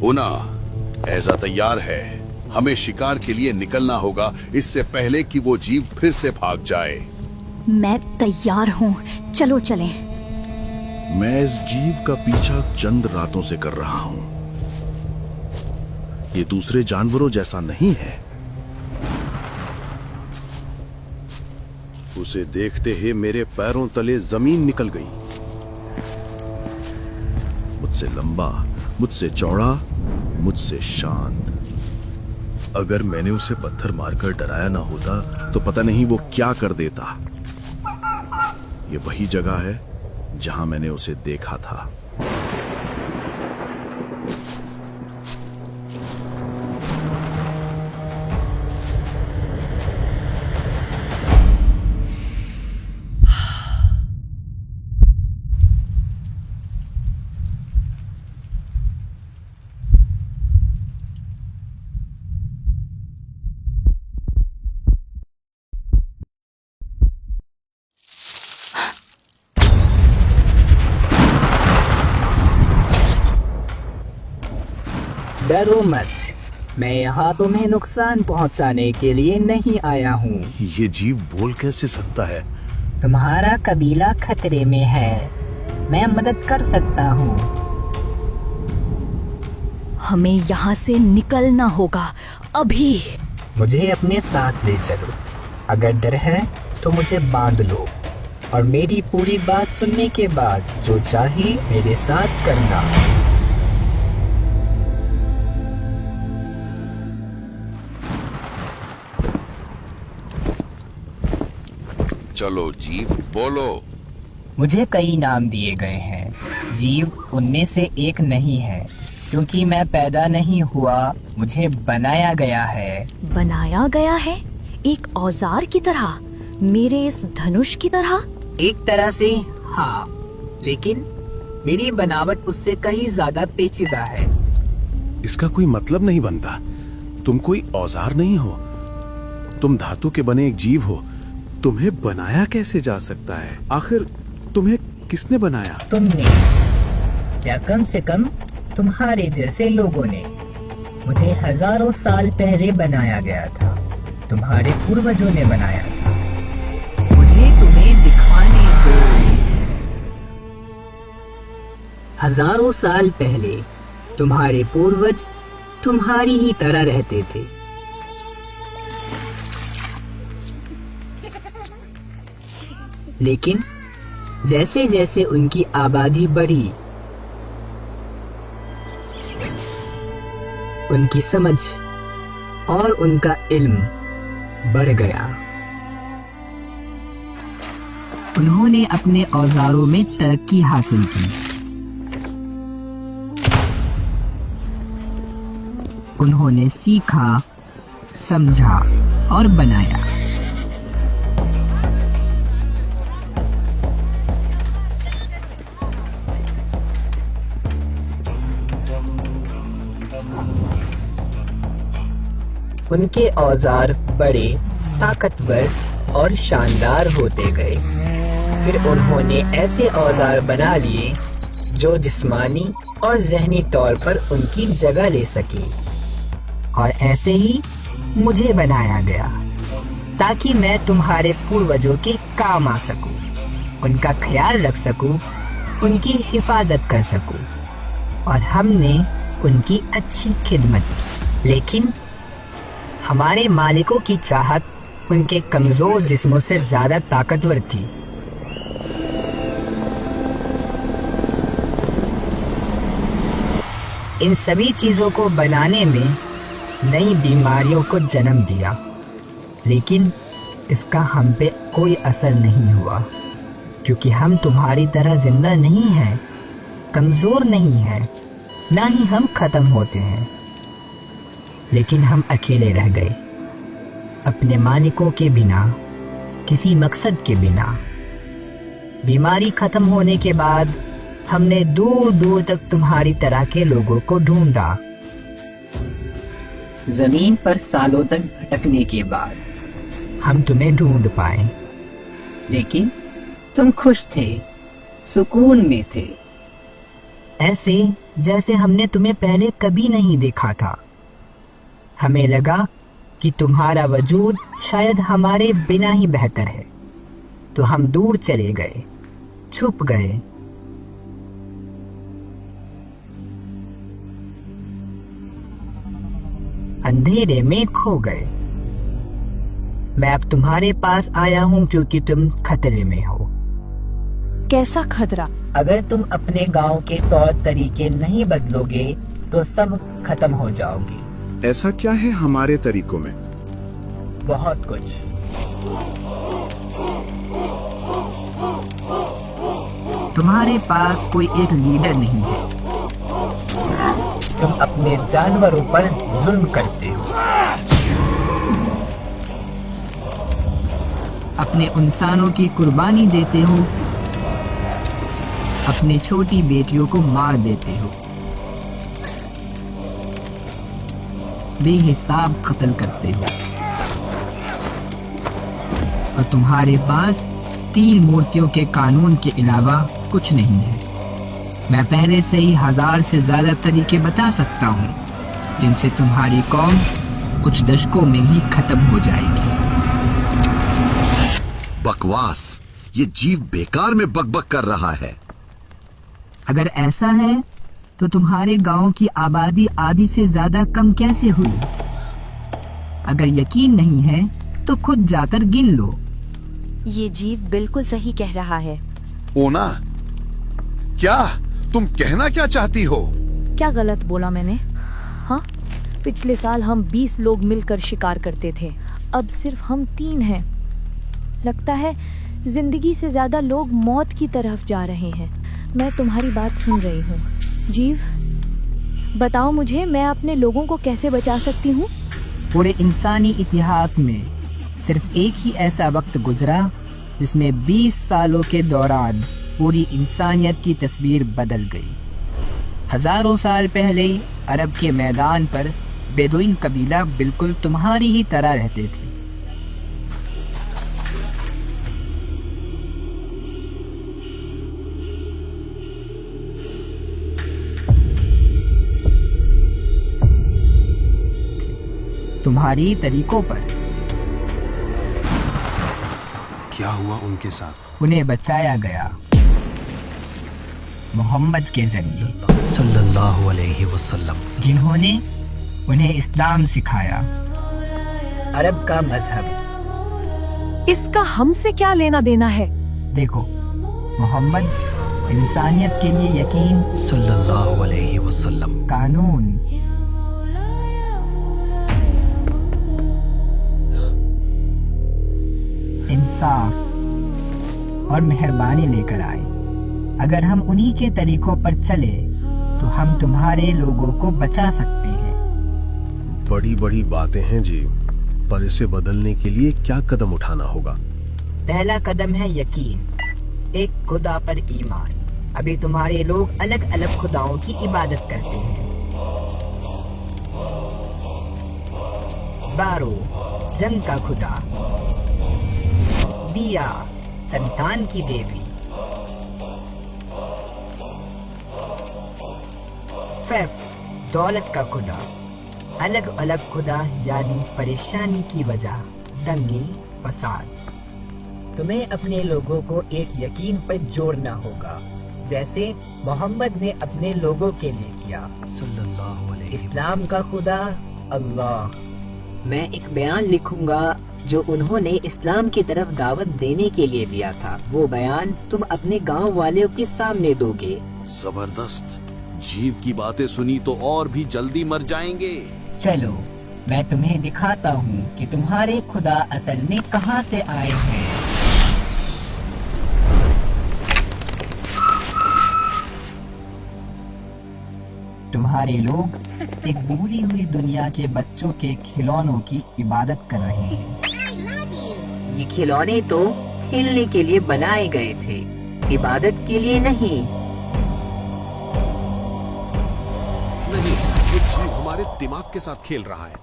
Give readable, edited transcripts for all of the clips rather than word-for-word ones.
हुना, ऐसा तैयार है। हमें शिकार के लिए निकलना होगा इससे पहले कि वो जीव फिर से भाग जाए। मैं तैयार हूँ, चलो चलें। मैं इस जीव का पीछा चंद रातों से कर रहा हूं। ये दूसरे जानवरों जैसा नहीं है। उसे देखते ही मेरे पैरों तले जमीन निकल गई। मुझसे लंबा, मुझसे चौड़ा, मुझसे शांत। अगर मैंने उसे पत्थर मारकर डराया ना होता तो पता नहीं वो क्या कर देता। ये वही जगह है जहां मैंने उसे देखा था। डरो मत, मैं यहाँ तुम्हें नुकसान पहुँचाने के लिए नहीं आया हूँ। ये जीव बोल कैसे सकता है? तुम्हारा कबीला खतरे में है, मैं मदद कर सकता हूँ। हमें यहाँ से निकलना होगा अभी। मुझे अपने साथ ले चलो। अगर डर है तो मुझे बांध लो और मेरी पूरी बात सुनने के बाद जो चाहे मेरे साथ करना। चलो जीव, बोलो। मुझे कई नाम दिए गए हैं, जीव उनमें से एक नहीं है, क्योंकि मैं पैदा नहीं हुआ, मुझे बनाया गया है। बनाया गया है? एक औजार की तरह, मेरे इस धनुष की तरह? एक तरह से हाँ, लेकिन मेरी बनावट उससे कहीं ज्यादा पेचीदा है। इसका कोई मतलब नहीं बनता। तुम कोई औजार नहीं हो, तुम धातु के बने एक जीव हो। तुम्हें बनाया कैसे जा सकता है? आखिर तुम्हें किसने बनाया? तुमने, या कम से कम तुम्हारे जैसे लोगों ने। मुझे हजारों साल पहले बनाया गया था, तुम्हारे पूर्वजों ने बनाया था। मुझे तुम्हें दिखाने दो। हजारों साल पहले तुम्हारे पूर्वज तुम्हारी ही तरह रहते थे। लेकिन जैसे जैसे उनकी आबादी बढ़ी, उनकी समझ और उनका इल्म बढ़ गया। उन्होंने अपने औजारों में तरक्की हासिल की। उन्होंने सीखा, समझा और बनाया। उनके औजार बड़े, ताकतवर और शानदार होते गए। फिर उन्होंने ऐसे औजार बना लिए जो जिस्मानी और ज़हनी तौर पर उनकी जगह ले सके। और ऐसे ही मुझे बनाया गया ताकि मैं तुम्हारे पूर्वजों के काम आ सकूं, उनका ख्याल रख सकूं, उनकी हिफाजत कर सकूं। और हमने उनकी अच्छी खिदमत की। लेकिन हमारे मालिकों की चाहत उनके कमजोर जिस्मों से ज्यादा ताकतवर थी। इन सभी चीजों को बनाने में नई बीमारियों को जन्म दिया, लेकिन इसका हम पे कोई असर नहीं हुआ, क्योंकि हम तुम्हारी तरह जिंदा नहीं हैं, कमजोर नहीं हैं, ना ही हम खत्म होते हैं। लेकिन हम अकेले रह गए, अपने मालिकों के बिना, किसी मकसद के बिना। बीमारी खत्म होने के बाद हमने दूर दूर तक तुम्हारी तरह के लोगों को ढूंढा। जमीन पर सालों तक भटकने के बाद हम तुम्हें ढूंढ पाए, लेकिन तुम खुश थे, सुकून में थे। ऐसे जैसे हमने तुम्हें पहले कभी नहीं देखा था। हमें लगा कि तुम्हारा वजूद शायद हमारे बिना ही बेहतर है, तो हम दूर चले गए, छुप गए। अंधेरे में खो गए। मैं अब तुम्हारे पास आया हूँ क्योंकि तुम खतरे में हो। कैसा खतरा? अगर तुम अपने गांव के तौर तरीके नहीं बदलोगे तो सब खत्म हो जाओगे। ऐसा क्या है हमारे तरीकों में? बहुत कुछ। तुम्हारे पास कोई एक लीडर नहीं है। तुम अपने जानवरों पर जुल्म करते हो, अपने इंसानों की कुर्बानी देते हो, अपनी छोटी बेटियों को मार देते हो, बेहिसाब कत्ल करते हो, और तुम्हारे पास 3 मूर्तियों के कानून के अलावा कुछ नहीं है। मैं पहले से ही 1000 से ज्यादा तरीके बता सकता हूँ जिनसे तुम्हारी कौम कुछ दशकों में ही खत्म हो जाएगी। बकवास, ये जीव बेकार में बकबक कर रहा है। अगर ऐसा है तो तुम्हारे गांव की आबादी आधी से ज्यादा कम कैसे हुई? अगर यकीन नहीं है तो खुद जाकर गिन लो। ये जीव बिल्कुल सही कह रहा है। ओना, क्या तुम कहना क्या चाहती हो? क्या गलत बोला मैंने? हाँ, पिछले साल हम 20 लोग मिलकर शिकार करते थे, अब सिर्फ हम 3 हैं। लगता है जिंदगी से ज्यादा लोग मौत की तरफ जा रहे हैं। मैं तुम्हारी बात सुन रही हूँ। जीव, बताओ मुझे, मैं अपने लोगों को कैसे बचा सकती हूँ? पूरे इंसानी इतिहास में सिर्फ एक ही ऐसा वक्त गुजरा जिसमें 20 सालों के दौरान पूरी इंसानियत की तस्वीर बदल गई। हजारों साल पहले अरब के मैदान पर बेदुइन कबीला बिल्कुल तुम्हारी ही तरह रहते थे। तुम्हारी तरीकों पर। क्या हुआ उनके साथ? उन्हें बचाया गया मोहम्मद के जरिए सल्लल्लाहु अलैहि वसल्लम, जिन्होंने उन्हें इस्लाम सिखाया, अरब का मजहब। इसका हमसे क्या लेना देना है? देखो, मोहम्मद इंसानियत के लिए यकीन, सल्लल्लाहु अलैहि वसल्लम, कानून, इंसाफ और मेहरबानी लेकर आए। अगर हम उन्हीं के तरीकों पर चले तो हम तुम्हारे लोगों को बचा सकते हैं। बड़ी बड़ी बातें हैं जी, पर इसे बदलने के लिए क्या कदम उठाना होगा? पहला कदम है यकीन, एक खुदा पर ईमान। अभी तुम्हारे लोग अलग अलग खुदाओं की इबादत करते हैं। बारो जंग का खुदा, बिया संतान की देवी, फैफ दौलत का खुदा। अलग अलग खुदा यानी परेशानी की वजह, दंगे, फसाद। तुम्हें अपने लोगों को एक यकीन पर जोड़ना होगा, जैसे मोहम्मद ने अपने लोगों के लिए किया। सल्लल्लाहु अलैहि इस्लाम का खुदा अल्लाह। मैं एक बयान लिखूंगा जो उन्होंने इस्लाम की तरफ दावत देने के लिए दिया था। वो बयान तुम अपने गांव वालों के सामने दोगे। जबरदस्त। जीव की बातें सुनी तो और भी जल्दी मर जाएंगे। चलो, मैं तुम्हें दिखाता हूँ कि तुम्हारे खुदा असल में कहाँ से आए हैं। तुम्हारे लोग एक भूली हुई दुनिया के बच्चों के खिलौनों की इबादत कर रहे हैं। ये खिलौने तो खेलने के लिए बनाए गए थे, इबादत के लिए नहीं। नहीं, ये जीव हमारे दिमाग के साथ खेल रहा है।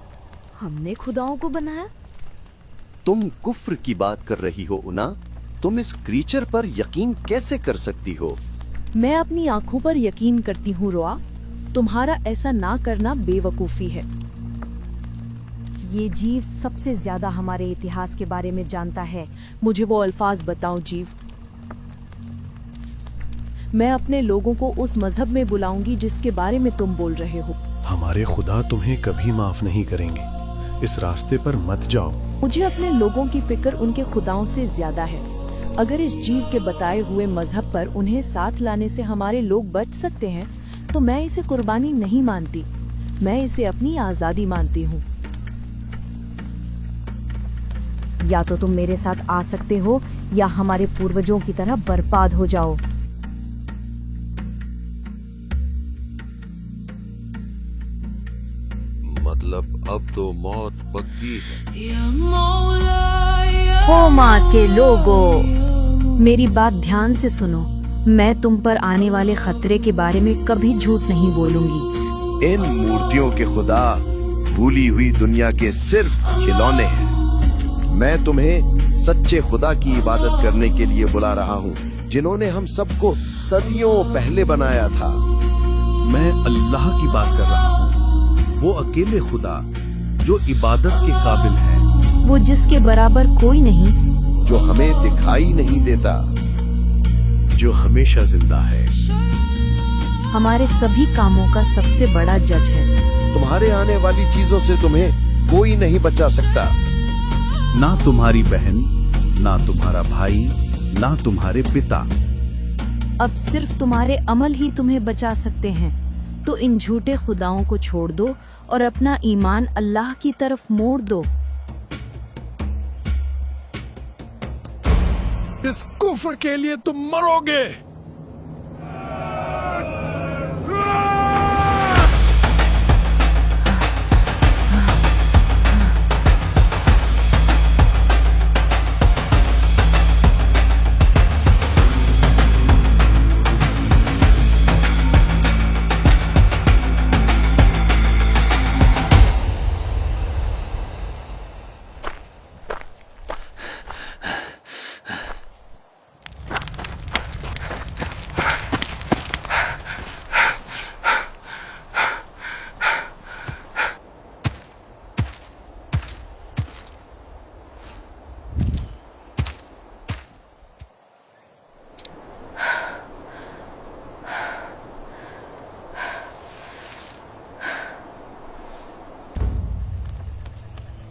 हमने खुदाओं को बनाया? तुम कुफ्र की बात कर रही हो उना? तुम इस क्रीचर पर यकीन कैसे कर सकती हो? मैं अपनी आंखों पर यकीन करती हूँ रोआ। तुम्हारा ऐसा ना करना बेवकूफ़ी है। ये जीव सबसे ज्यादा हमारे इतिहास के बारे में जानता है। मुझे वो अल्फाज बताओ जीव। मैं अपने लोगों को उस मजहब में बुलाऊंगी जिसके बारे में तुम बोल रहे हो। हमारे खुदा तुम्हें कभी माफ नहीं करेंगे। इस रास्ते पर मत जाओ। मुझे अपने लोगों की फिक्र उनके खुदाओं से ज्यादा है। अगर इस जीव के बताए हुए मजहब पर उन्हें साथ लाने से हमारे लोग बच सकते हैं तो मैं इसे कुर्बानी नहीं मानती। मैं इसे अपनी आजादी मानती हूँ। या तो तुम मेरे साथ आ सकते हो या हमारे पूर्वजों की तरह बर्बाद हो जाओ। मतलब अब तो मौत पक्की है। हो माँ के लोगों, मेरी बात ध्यान से सुनो। मैं तुम पर आने वाले खतरे के बारे में कभी झूठ नहीं बोलूंगी। इन मूर्तियों के खुदा भूली हुई दुनिया के सिर्फ खिलौने हैं। मैं तुम्हें सच्चे खुदा की इबादत करने के लिए बुला रहा हूँ, जिन्होंने हम सबको सदियों पहले बनाया था। मैं अल्लाह की बात कर रहा हूँ, वो अकेले खुदा जो इबादत के काबिल है, वो जिसके बराबर कोई नहीं, जो हमें दिखाई नहीं देता, जो हमेशा जिंदा है। हमारे सभी कामों का सबसे बड़ा जज है। तुम्हारे आने वाली चीजों से तुम्हें कोई नहीं बचा सकता। ना तुम्हारी बहन, ना तुम्हारा भाई, ना तुम्हारे पिता। अब सिर्फ तुम्हारे अमल ही तुम्हें बचा सकते हैं। तो इन झूठे खुदाओं को छोड़ दो और अपना ईमान अल्लाह की तरफ मोड़ दो। इस कुफ्र के लिए तुम मरोगे।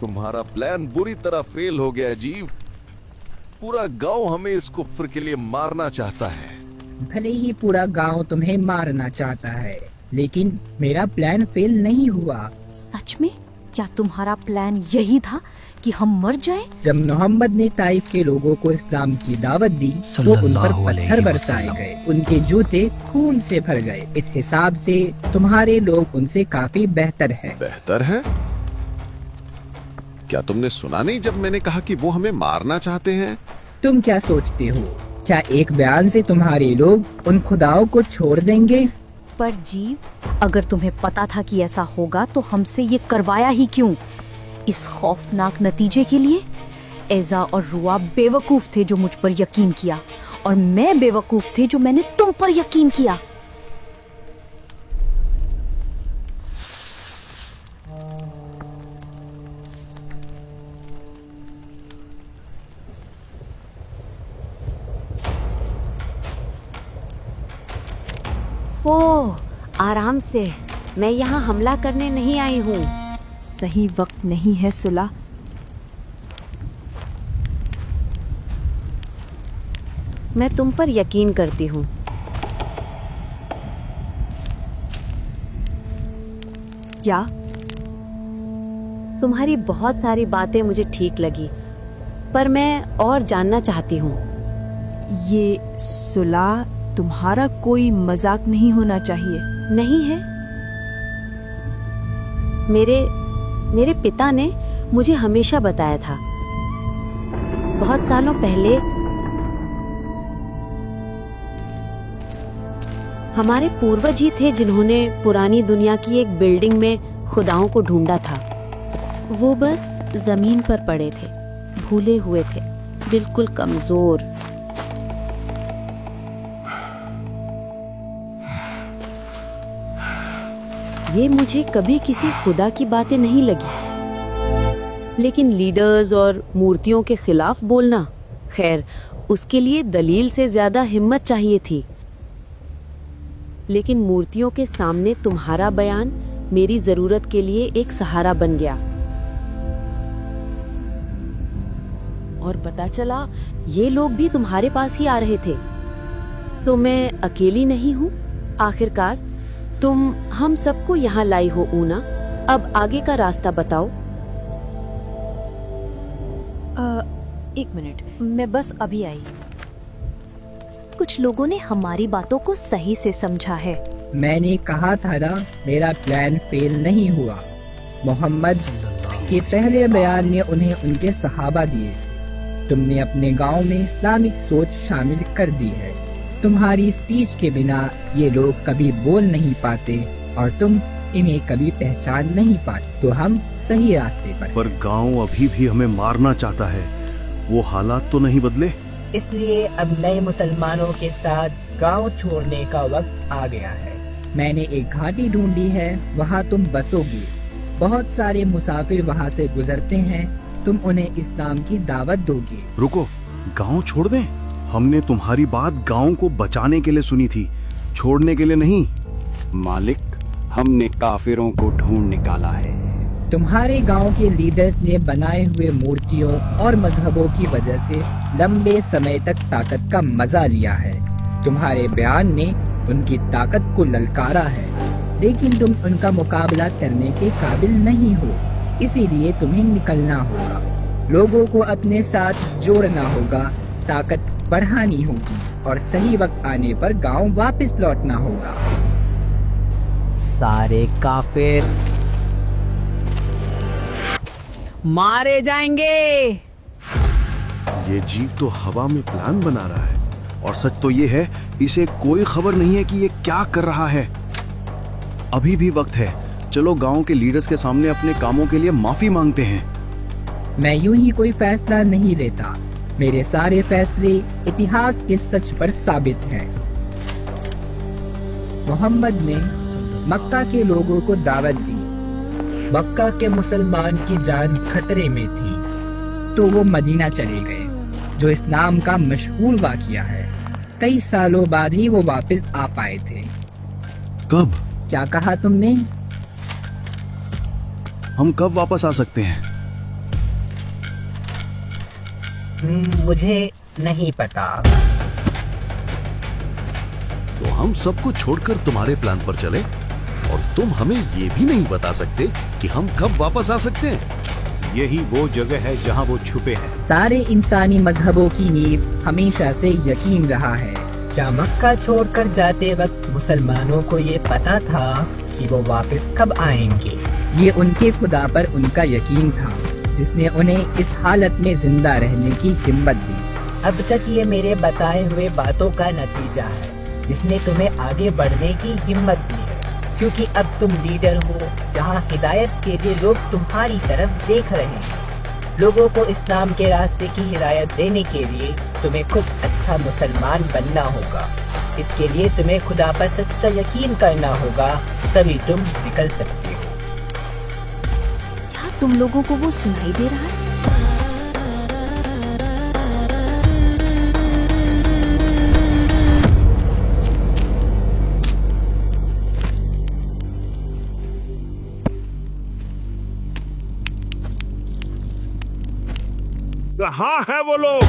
तुम्हारा प्लान बुरी तरह फेल हो गया जीव। पूरा गांव हमें इस कुफ्र के लिए मारना चाहता है। भले ही पूरा गांव तुम्हें मारना चाहता है, लेकिन मेरा प्लान फेल नहीं हुआ। सच में? क्या तुम्हारा प्लान यही था कि हम मर जाएं? जब मोहम्मद ने ताइफ के लोगों को इस्लाम की दावत दी तो उन पर पत्थर बरसाए गए, उनके जूते खून से भर गए। इस हिसाब से तुम्हारे लोग उनसे काफी बेहतर हैं। बेहतर है? क्या तुमने सुना नहीं जब मैंने कहा कि वो हमें मारना चाहते हैं? तुम क्या सोचते हो, क्या एक बयान से तुम्हारे लोग उन खुदाओं को छोड़ देंगे? पर जीव, अगर तुम्हें पता था कि ऐसा होगा तो हमसे ये करवाया ही क्यों? इस खौफनाक नतीजे के लिए? एजा और रुआ बेवकूफ थे जो मुझ पर यकीन किया, और मैं बेवकूफ थे जो मैंने तुम पर यकीन किया। ओह, आराम से। मैं यहाँ हमला करने नहीं आई हूँ। सही वक्त नहीं है सुला। मैं तुम पर यकीन करती हूँ। क्या? तुम्हारी बहुत सारी बातें मुझे ठीक लगी, पर मैं और जानना चाहती हूँ। ये सुला, तुम्हारा कोई मजाक नहीं होना चाहिए। नहीं है। मेरे पिता ने मुझे हमेशा बताया था, बहुत सालों पहले हमारे पूर्वज ही थे जिन्होंने पुरानी दुनिया की एक बिल्डिंग में खुदाओं को ढूंढा था। वो बस जमीन पर पड़े थे, भूले हुए थे, बिल्कुल कमजोर। ये मुझे कभी किसी खुदा की बातें नहीं लगी। लेकिन लीडर्स और मूर्तियों के खिलाफ बोलना, खैर उसके लिए दलील से ज्यादा हिम्मत चाहिए थी। लेकिन मूर्तियों के सामने तुम्हारा बयान मेरी जरूरत के लिए एक सहारा बन गया। और पता चला ये लोग भी तुम्हारे पास ही आ रहे थे। तो मैं अकेली नहीं हूँ। आखिरकार तुम हम सबको यहाँ लाई हो ऊना। अब आगे का रास्ता बताओ। एक मिनट, मैं बस अभी आई। कुछ लोगों ने हमारी बातों को सही से समझा है। मैंने कहा था ना, मेरा प्लान फेल नहीं हुआ। मोहम्मद के पहले बयान ने उन्हें उनके सहाबा दिए। तुमने अपने गांव में इस्लामिक सोच शामिल कर दी है। तुम्हारी स्पीच के बिना ये लोग कभी बोल नहीं पाते और तुम इन्हें कभी पहचान नहीं पाते। तो हम सही रास्ते पर गांव अभी भी हमें मारना चाहता है। वो हालात तो नहीं बदले। इसलिए अब नए मुसलमानों के साथ गांव छोड़ने का वक्त आ गया है। मैंने एक घाटी ढूंढी है, वहाँ तुम बसोगी। बहुत सारे मुसाफिर वहाँ से गुजरते हैं। तुम उन्हें इस्लाम की दावत दोगी। रुको, गांव छोड़ दें? हमने तुम्हारी बात गांव को बचाने के लिए सुनी थी, छोड़ने के लिए नहीं। मालिक, हमने काफिरों को ढूंढ निकाला है। तुम्हारे गांव के लीडर्स ने बनाए हुए मूर्तियों और मजहबों की वजह से लंबे समय तक ताकत का मजा लिया है। तुम्हारे बयान ने उनकी ताकत को ललकारा है, लेकिन तुम उनका मुकाबला करने के काबिल नहीं हो। इसीलिए तुम्हें निकलना होगा, लोगों को अपने साथ जोड़ना होगा, ताकत बढ़ानी होगी और सही वक्त आने पर गांव वापस लौटना होगा। सारे काफिर मारे जाएंगे। ये जीव तो हवा में प्लान बना रहा है और सच तो ये है, इसे कोई खबर नहीं है कि ये क्या कर रहा है। अभी भी वक्त है, चलो गांव के लीडर्स के सामने अपने कामों के लिए माफी मांगते हैं। मैं यूं ही कोई फैसला नहीं लेता। मेरे सारे फैसले इतिहास के सच पर साबित हैं। मोहम्मद ने मक्का के लोगों को दावत दी। मक्का के मुसलमान की जान खतरे में थी, तो वो मदीना चले गए, जो इस्लाम का मशहूर वाक़िया है। कई सालों बाद ही वो वापस आ पाए थे। कब? क्या कहा तुमने? हम कब वापस आ सकते हैं? मुझे नहीं पता। तो हम सबको छोड़कर तुम्हारे प्लान पर चले और तुम हमें ये भी नहीं बता सकते कि हम कब वापस आ सकते हैं। यही वो जगह है जहां वो छुपे हैं। सारे इंसानी मजहबों की नींव हमेशा से यकीन रहा है। क्या मक्का छोड़कर जाते वक्त मुसलमानों को ये पता था कि वो वापस कब आएंगे? ये उनके खुदा पर उनका यकीन था, जिसने उन्हें इस हालत में जिंदा रहने की हिम्मत दी। अब तक ये मेरे बताए हुए बातों का नतीजा है, जिसने तुम्हें आगे बढ़ने की हिम्मत दी है। क्योंकि अब तुम लीडर हो, जहाँ हिदायत के लिए लोग तुम्हारी तरफ देख रहे हैं। लोगों को इस्लाम के रास्ते की हिदायत देने के लिए तुम्हें खुद अच्छा मुसलमान बनना होगा। इसके लिए तुम्हें खुदा पर सच्चा यकीन करना होगा, तभी तुम निकल सकते हो। क्या तुम लोगों को वो सुनाई दे रहा है? कहाँ है वो लोग?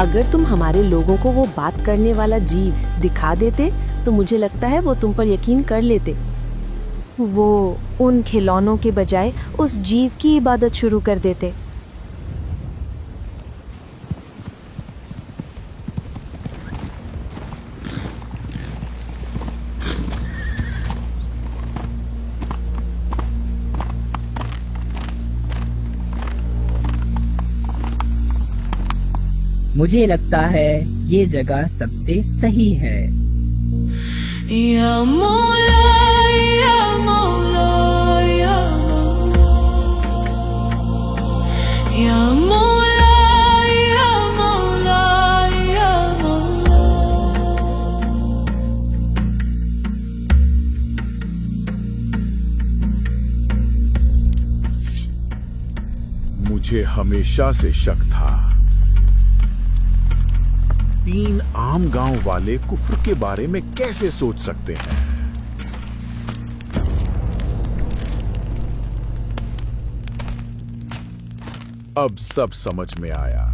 अगर तुम हमारे लोगों को वो बात करने वाला जीव दिखा देते तो मुझे लगता है वो तुम पर यकीन कर लेते। वो उन खिलौनों के बजाय उस जीव की इबादत शुरू कर देते। मुझे लगता है ये जगह सबसे सही है। या मौला, या मौला, या मौला, या मौला, या मौला, या मौला। मुझे हमेशा से शक था, 3 आम गांव वाले कुफ्र के बारे में कैसे सोच सकते हैं। अब सब समझ में आया।